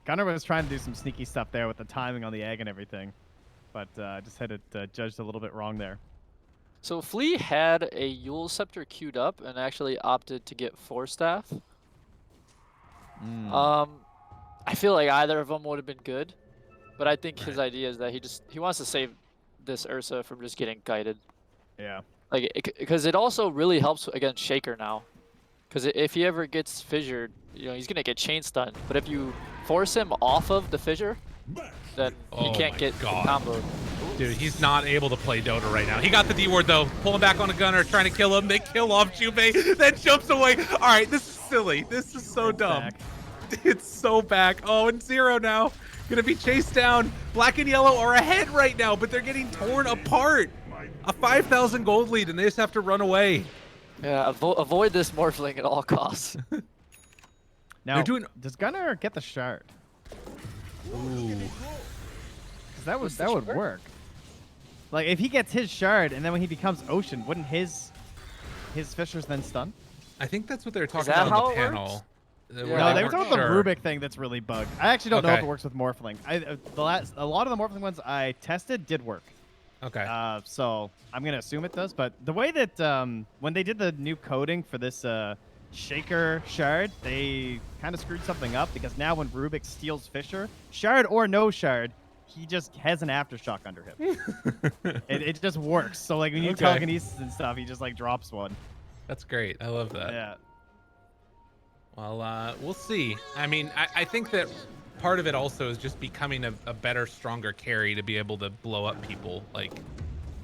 Gunner was trying to do some sneaky stuff there with the timing on the egg and everything, but just had it judged a little bit wrong there.
So Flea had a Yule Scepter queued up and actually opted to get 4 staff. I feel like either of them would have been good, but I think his idea is that he wants to save this Ursa from just getting guided.
Yeah.
Like, because it also really helps against Shaker now. Because if he ever gets fissured, he's gonna get chain stunned. But if you force him off of the fissure, then he
Oh
can't
my
get
God.
comboed.
Dude, he's not able to play Dota right now. He got the D ward though, pulling back on a Gunner, trying to kill him. They kill off Jubei, then jumps away. All right, this is silly. This is so dumb.
Back.
It's so back. Oh, and Zero now. Gonna be chased down. Black and Yellow are ahead right now, but they're getting torn apart. A 5,000 gold lead, and they just have to run away.
Yeah, avoid this morphling at all costs.
Now,
doing-
does Gunnar get the shard?
Ooh.
'Cause that
What's
would
the shard?
work. Like if he gets his shard and then when he becomes Ocean, wouldn't his fishers then stun?
I think that's what they were talking
that
about
how
on the
it
panel.
works?
Where
Yeah.
No, they were
weren't
talking about
sure.
the Rubik thing that's really bugged. I actually don't know if
Okay.
it works with Morphling. A lot of the Morphling ones I tested did work.
Okay.
So I'm gonna assume it does. But the way that when they did the new coding for this Shaker shard, they kind of screwed something up because now when Rubik steals Fisher, shard or no shard, he just has an aftershock under him. it just works. So like when you
Okay.
telekinesis and stuff, he just like drops one.
That's great. I love that.
Yeah.
Well, we'll see. I mean, I think that part of it also is just becoming a better, stronger carry to be able to blow up people. Like,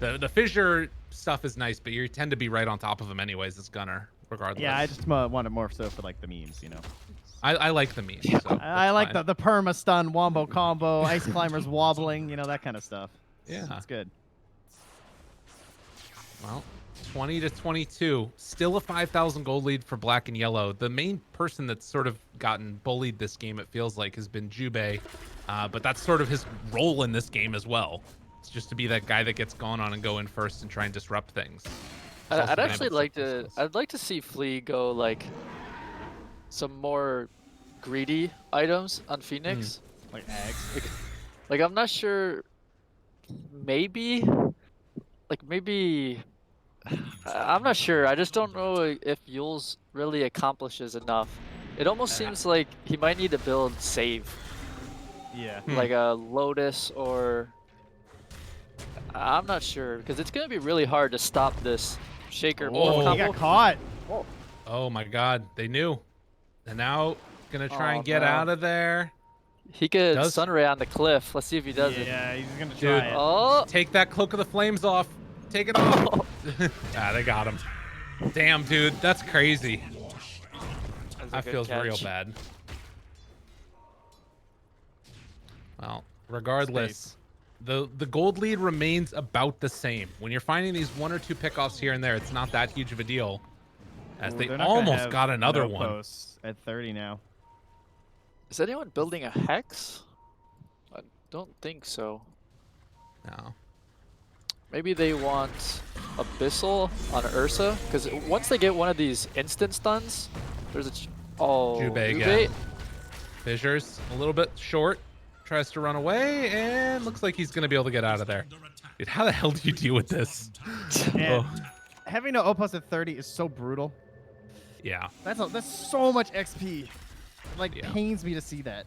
the fissure stuff is nice, but you tend to be right on top of them anyways as Gunner, regardless.
Yeah, I just wanted more so for like the memes, you know.
I like the meme. So
I like
fine.
the perma stun wombo combo, ice climbers wobbling, you know, that kind of stuff.
Yeah.
It's good.
Well, 20 to 22, still a 5,000 gold lead for black and yellow. The main person that's sort of gotten bullied this game, it feels like, has been Jubei, but that's sort of his role in this game as well. It's just to be that guy that gets gone on and go in first and try and disrupt things.
I'd actually like to. I'd like to see Flea go like some more greedy items on Phoenix.
Like eggs.
Like I'm not sure. Maybe. I'm not sure. I just don't know if Yule's really accomplishes enough. It almost seems like he might need to build save,
Yeah.
like a Lotus or. I'm not sure because it's gonna be really hard to stop this Shaker
Oh,
He
combo.
got caught.
Oh my God, they knew. And now gonna try
Oh,
and get
no.
out of there.
He could
Does-
Sunray on the cliff. Let's see if he does it.
Yeah, he's gonna
Dude.
try it.
Oh,
Take that cloak of the flames off. Take it off. Ah, they got him. Damn, dude, that's crazy.
that's a
That
good
feels real
catch.
bad. Well, regardless, the gold lead remains about the same. When you're finding these 1 or 2 pickoffs here and there, it's not that huge of a deal. As
Ooh,
they
they're not gonna
almost
have
got another
no
one.
posts at 30 now.
Is anyone building a hex? I don't think so.
No.
Maybe they want Abyssal on Ursa, because once they get one of these instant stuns, there's a
Jubei
Jubei.
again. Fissures a little bit short. Tries to run away and looks like he's gonna be able to get out of there. Dude, how the hell do you deal with this?
And
Oh,
having no O post at 30 is so brutal.
yeah.
That's so much XP. It like
Yeah.
pains me to see that.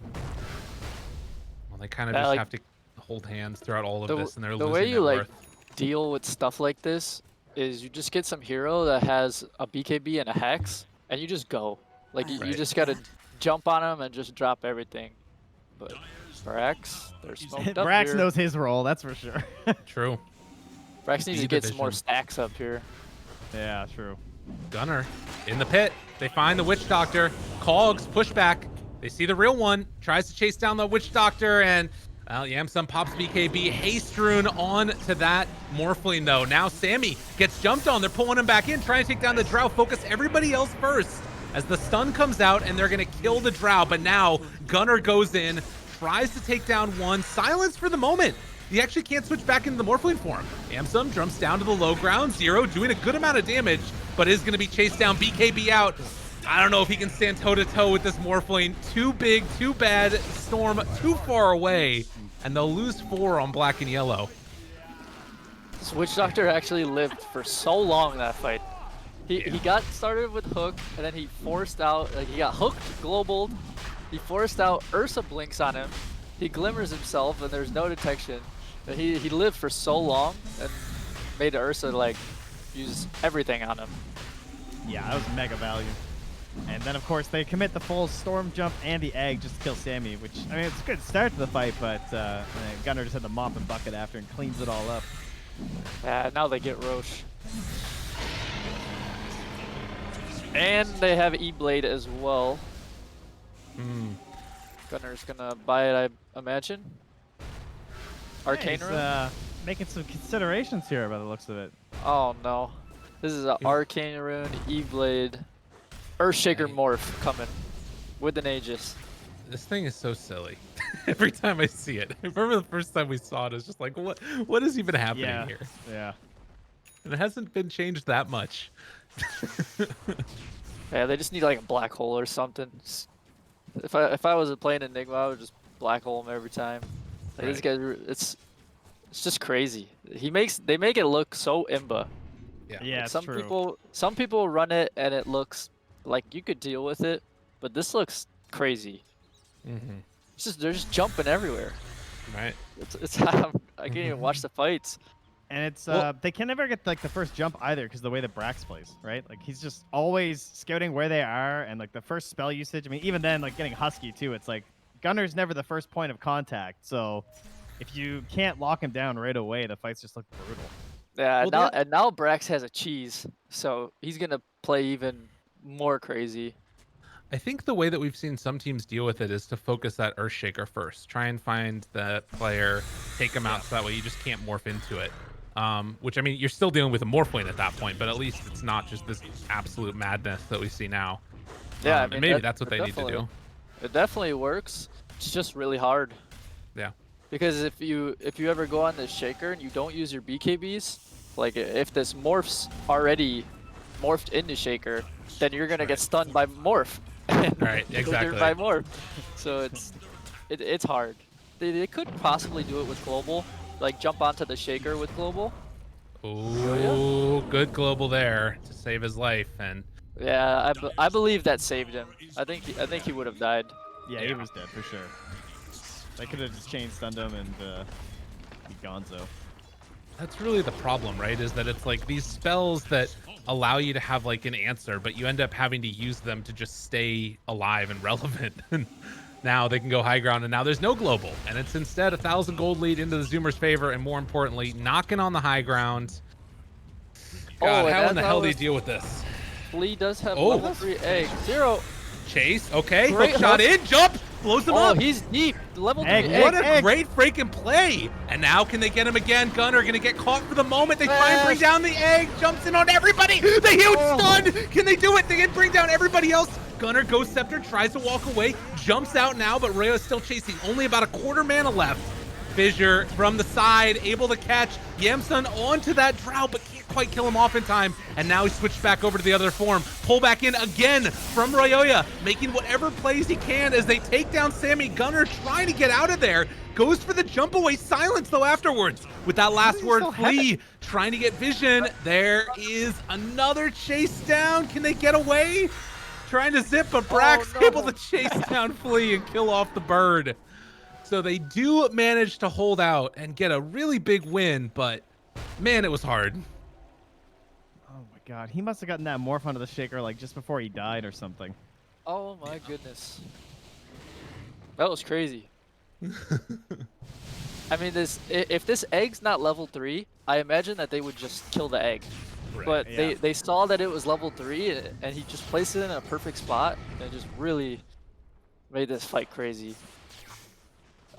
Well, they kind of
Yeah,
just
like-
have to hold hands throughout all of
The-
this, and they're
the
losing
way you
net
like
worth.
deal with stuff like this is you just get some hero that has a BKB and a hex, and you just go. Like you
Right.
just gotta jump on them and just drop everything. But Brax, they're smoked up
Brax
here.
knows his role, that's for sure.
True.
Brax needs
B
to get some more
division.
stacks up here.
Yeah, true.
Gunner in the pit. They find the witch doctor. Cogs push back. They see the real one. Tries to chase down the witch doctor, and well, Yamsum pops BKB. Haste rune on to that Morphling though. Now Sammy gets jumped on. They're pulling him back in, trying to take down the Drow. Focus everybody else first as the stun comes out, and they're gonna kill the Drow. But now Gunner goes in, tries to take down one. Silence for the moment. He actually can't switch back into the Morphling form. Yamsum jumps down to the low ground. Zero doing a good amount of damage, but is going to be chased down. BKB out. I don't know if he can stand toe-to-toe with this Morphling. Too big, too bad. Storm too far away, and they'll lose 4 on black and yellow.
This Witch Doctor actually lived for so long in that fight. He got started with Hook, and then he forced out, like he got hooked, globaled. He forced out, Ursa blinks on him. He glimmers himself, and there's no detection. But he lived for so long, and made Ursa like use everything on him.
Yeah, that was mega value. And then, of course, they commit the full storm jump and the egg just to kill Sammy, which, I mean, it's a good start to the fight, but Gunnar just had the mop and bucket after and cleans it all up.
Now they get Roche. And they have E-Blade as well. Gunner's gonna buy it, I imagine. Arcane
He's,
Rune?
making some considerations here by the looks of it.
Oh no. This is an Arcane Rune, E-Blade, Earthshaker Morph coming with an Aegis.
This thing is so silly. Every time I see it. I remember the first time we saw it, it's just like, what is even happening here?
Yeah.
And it hasn't been changed that much.
Yeah, they just need like a black hole or something. If I was playing Enigma, I would just black hole him every time. Like, This guy, it's just crazy. They make it look so imba.
Yeah,
Like, some people run it and it looks like you could deal with it, but this looks crazy. They're just jumping everywhere.
Right.
It's I can't even watch the fights.
And it's they can never get like the first jump either because the way that Brax plays, right? Like he's just always scouting where they are, and like the first spell usage. I mean, even then, like getting Husky too. It's like Gunner's never the first point of contact, so if you can't lock him down right away, the fights just look brutal.
Yeah,
Well,
and now Brax has a cheese, so he's gonna play even more crazy.
I think the way that we've seen some teams deal with it is to focus that Earthshaker first. Try and find the player, take him out so that way you just can't morph into it. Which, I mean, you're still dealing with a Morphling at that point, but at least it's not just this absolute madness that we see now.
Yeah, I
and
mean,
maybe that's what they need to do.
It definitely works. It's just really hard.
Yeah.
Because if you ever go on this Shaker and you don't use your BKBs, like if this morph's already morphed into Shaker, then you're gonna get stunned by Morph.
Right, exactly.
By Morph. So it's hard. They could possibly do it with Global, like jump onto the Shaker with Global.
Ooh, good Global there to save his life, and
yeah, I believe that saved him. I think he would have died.
Yeah, he was dead for sure. They could have just chain stunned him and be gonzo.
that's really the problem, right? Is that it's like these spells that allow you to have like an answer, but you end up having to use them to just stay alive and relevant. And now they can go high ground, and now there's no global, and it's instead 1,000 gold lead into the Zoomer's favor, and more importantly, knocking on the high ground. God, how in the hell do you deal with this?
Flea does have level 3 egg. Zero.
Chase, okay,
Great
hook shot in, jump, blows him up.
Oh, he's deep. Level 3
Egg,
egg.
What a great freaking play! And now can they get him again? Gunner gonna get caught for the moment. They try and bring down the egg, jumps in on everybody. The huge stun! Can they do it? They can bring down everybody else. Gunner goes Scepter, tries to walk away, jumps out now, but Rayo is still chasing. Only about a quarter mana left. Fissure from the side, able to catch Yamsun onto that Drow, but can't quite kill him off in time. And now he switched back over to the other form. Pull back in again from Rayoya, making whatever plays he can as they take down Sammy. Gunner trying to get out of there. Goes for the jump away. Silence though afterwards. With that last word, Flea trying to get vision. There is another chase down. Can they get away? Trying to zip, but Brax able to chase down Flea and kill off the bird. So they do manage to hold out and get a really big win, but man, it was hard.
Oh my god, he must have gotten that morph onto the Shaker like just before he died or something.
Oh my goodness. That was crazy. I mean, if this egg's not level 3, I imagine that they would just kill the egg.
Right.
But
Yeah.
they saw that it was level 3 and he just placed it in a perfect spot and just really made this fight crazy.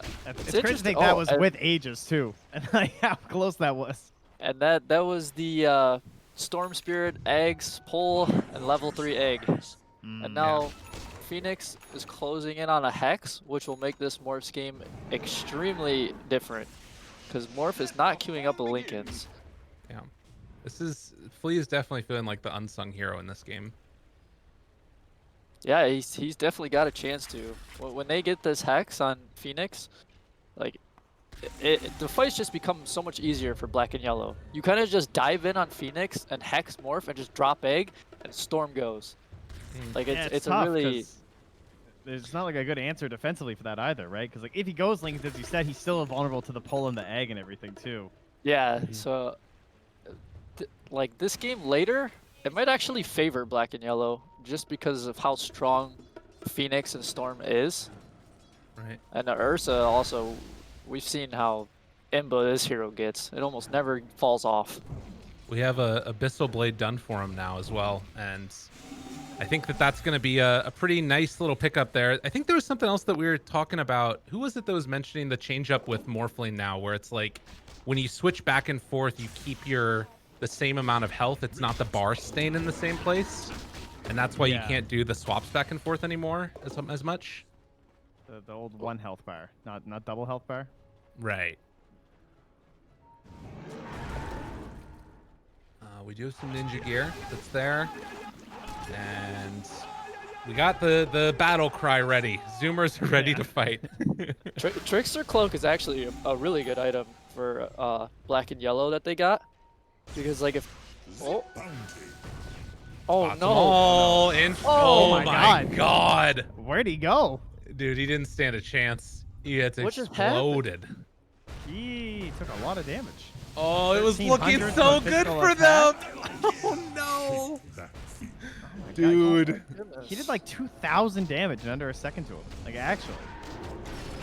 It's crazy to think
interesting.
that
Oh,
was
and-
with Aegis too, and like how close that was.
And that was the Storm Spirit eggs pull and level 3 egg. And now Phoenix is closing in on a Hex, which will make this Morph scheme extremely different. Because Morph is not queuing up with Lincolns.
Yeah. Flea is definitely feeling like the unsung hero in this game.
Yeah, he's definitely got a chance to. When they get this Hex on Phoenix, like, the fights just become so much easier for Black and Yellow. You kind of just dive in on Phoenix and Hex Morph and just drop egg, and Storm goes. Like,
Yeah,
it's a
tough
really...
'cause there's not like a good answer defensively for that either, right? Because like if he goes Lincoln, as you said, he's still vulnerable to the pull and the egg and everything too.
Yeah, so like this game later, it might actually favor Black and Yellow just because of how strong Phoenix and Storm is.
Right.
And the Ursa also, we've seen how imba this hero gets. It almost never falls off.
We have a Abyssal Blade done for him now as well, and I think that's going to be a pretty nice little pickup there. I think there was something else that we were talking about. Who was it that was mentioning the change up with Morphling now, where it's like when you switch back and forth, you keep the same amount of health. It's not the bar staying in the same place, and that's why you can't do the swaps back and forth anymore as much.
The old 1 health bar, not double health bar.
Right. We do have some ninja gear that's there, and we got the battle cry ready. Zoomers are ready to fight.
Trickster Cloak is actually a really good item for black and yellow that they got, because like if oh no,
oh my god,
where'd he go?
dude, he didn't stand a chance. He had
What just
exploded.
He took a lot of damage.
Oh, it was looking
1300
so
to
good
physical
for
attack.
them. Oh no,
God,
dude.
he did like 2,000 damage in under a second to him. Like actually.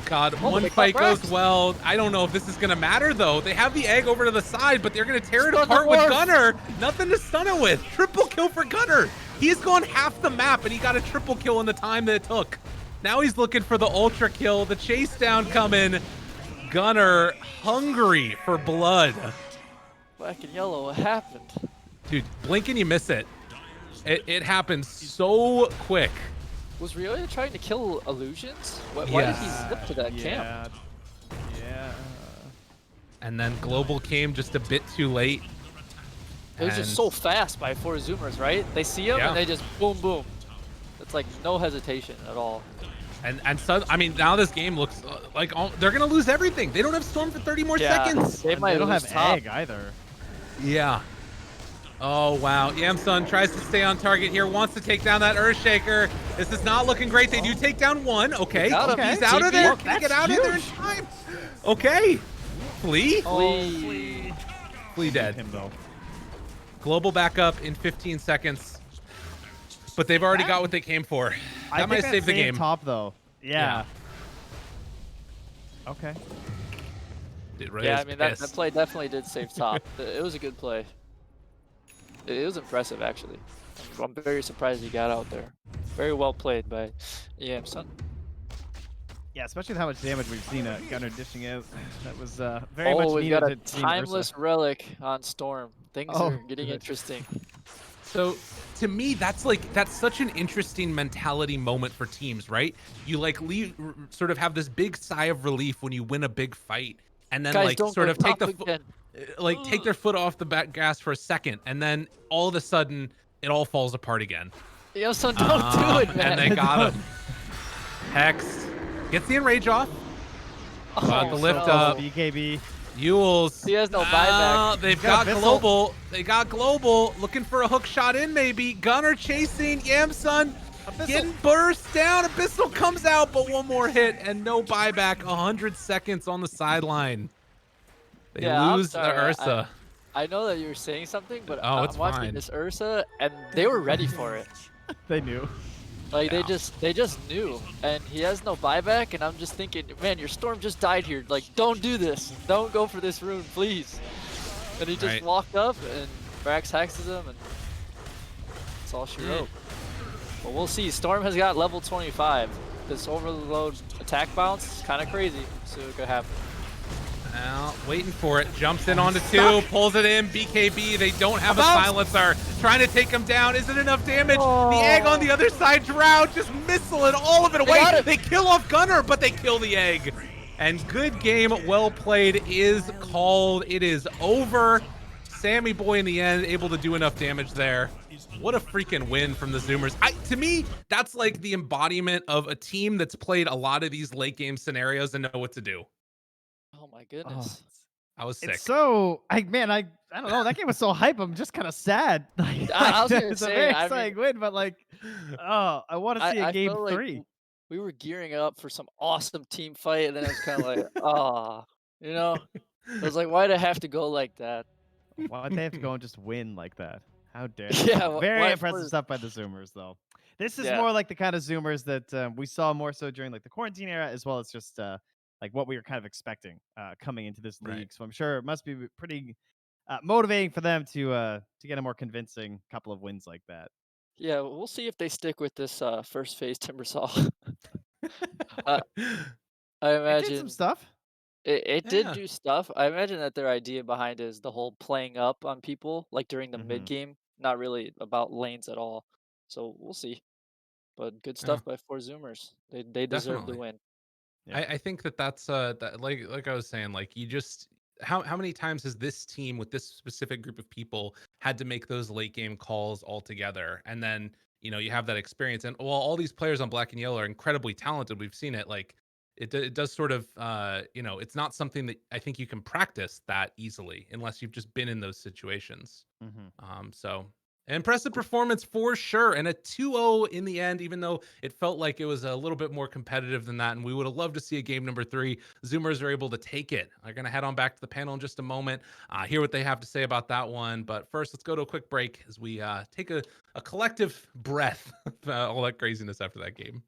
God, one fight goes well. I don't know if this is gonna matter though. They have the egg over to the side, but they're gonna tear it apart with Gunner. Nothing to stun it with. Triple kill for Gunner. He's gone half the map and he got a triple kill in the time that it took. Now he's looking for the ultra kill. The chase down coming. Gunner hungry for blood.
black and yellow, what happened?
Dude, blink and you miss it. It happened so quick.
Was Ryoya trying to kill illusions? Why did he zip to that camp?
Yeah.
And then Global came just a bit too late.
It was just so fast by 4 Zoomers, right? They see him and they just boom, boom. It's like no hesitation at all.
And so, I mean, now this game looks like they're gonna lose everything. They don't have Storm for 30 more seconds.
They might
don't
lose
have
top.
egg either.
Yeah. Oh wow. Yamsun tries to stay on target here. Wants to take down that Earthshaker. This is not looking great. They do take down 1. Okay. He's out of there. Can he get out of there in time? Okay. Flee. Flee dead.
Him though.
Global backup in 15 seconds. But they've already got what they came for. That might save the game.
Top though. Yeah. Okay.
Yeah, I mean that play definitely did save top. It was a good play. It was impressive actually. I'm very surprised he got out there. Very well played by Yamsun.
Yeah, especially with how much damage we've seen Gunner dishing out. That was very much
we've
needed
got a
to Team
timeless
Ursa.
relic on Storm. Things are getting interesting.
So to me, that's such an interesting mentality moment for teams, right? You like sort of have this big sigh of relief when you win a big fight, and then
Guys,
like sort of take take their foot off the gas for a second, and then all of a sudden it all falls apart again.
Yamsun, don't do it, man.
And they got him. Hex gets the enrage off. Got the lift up.
BKB.
Yules.
He has no buyback.
They've got Global. They got Global. Looking for a hook shot in, maybe. Gunner chasing. Yamsun getting burst down. Abyssal comes out, but one more hit and no buyback. 100 seconds on the sideline. They lose the Ursa.
I know that you were saying something, but
it's
I'm watching
fine.
this Ursa, and they were ready for it.
They knew.
Like they just knew, and he has no buyback, and I'm just thinking, man, your Storm just died here. Like, don't do this. Don't go for this rune, please. And he just walked up, and Brax hexes him, and that's all she wrote. But we'll see. Storm has got level 25. This overload attack bounce is kind of crazy. So it could happen.
Now, waiting for it. Jumps in onto 2, pulls it in. BKB, they don't have a silencer. Trying to take him down. Isn't enough damage. The egg on the other side, Drow just missiling all of it away. They kill off Gunner, but they kill the egg. And good game, well played, is called. It is over. Sammy Boy in the end, able to do enough damage there. What a freaking win from the Zoomers. To me, that's like the embodiment of a team that's played a lot of these late game scenarios and know what to do.
Oh my goodness.
I was sick.
It's so, I don't know. That game was so hype. I'm just kind of sad.
I was gonna
it's a
say,
very
I
exciting win, but like, I want to see a game
feel
3.
Like we were gearing up for some awesome team fight, and then it was kind of like, you know, I was like, why'd I have to go like that?
Why'd they have to go and just win like that? How dare
Yeah,
very impressive stuff by the Zoomers, though. This is more like the kind of Zoomers that we saw more so during like the quarantine era, as well as just like what we were kind of expecting coming into this league. So I'm sure it must be pretty motivating for them to get a more convincing couple of wins like that.
Yeah, we'll see if they stick with this first phase Timbersaw. I imagine
some stuff.
It did
Yeah.
do stuff. I imagine that their idea behind it is the whole playing up on people, like during the mid
Mhm.
game, not really about lanes at all. So we'll see. But good
Yeah.
stuff by 4 Zoomers. They deserve the
Definitely.
win.
Yeah.
I think that's that like I was saying, like you just how many times has this team with this specific group of people had to make those late game calls all together, and then you have that experience, and while all these players on Black and Yellow are incredibly talented, we've seen it, like it does sort of it's not something that I think you can practice that easily unless you've just been in those situations.
Mhm.
So impressive performance for sure. And a 2-0 in the end, even though it felt like it was a little bit more competitive than that. And we would have loved to see a game number 3. Zoomers are able to take it. They're going to head on back to the panel in just a moment, hear what they have to say about that one. But first, let's go to a quick break as we take a collective breath of all that craziness after that game.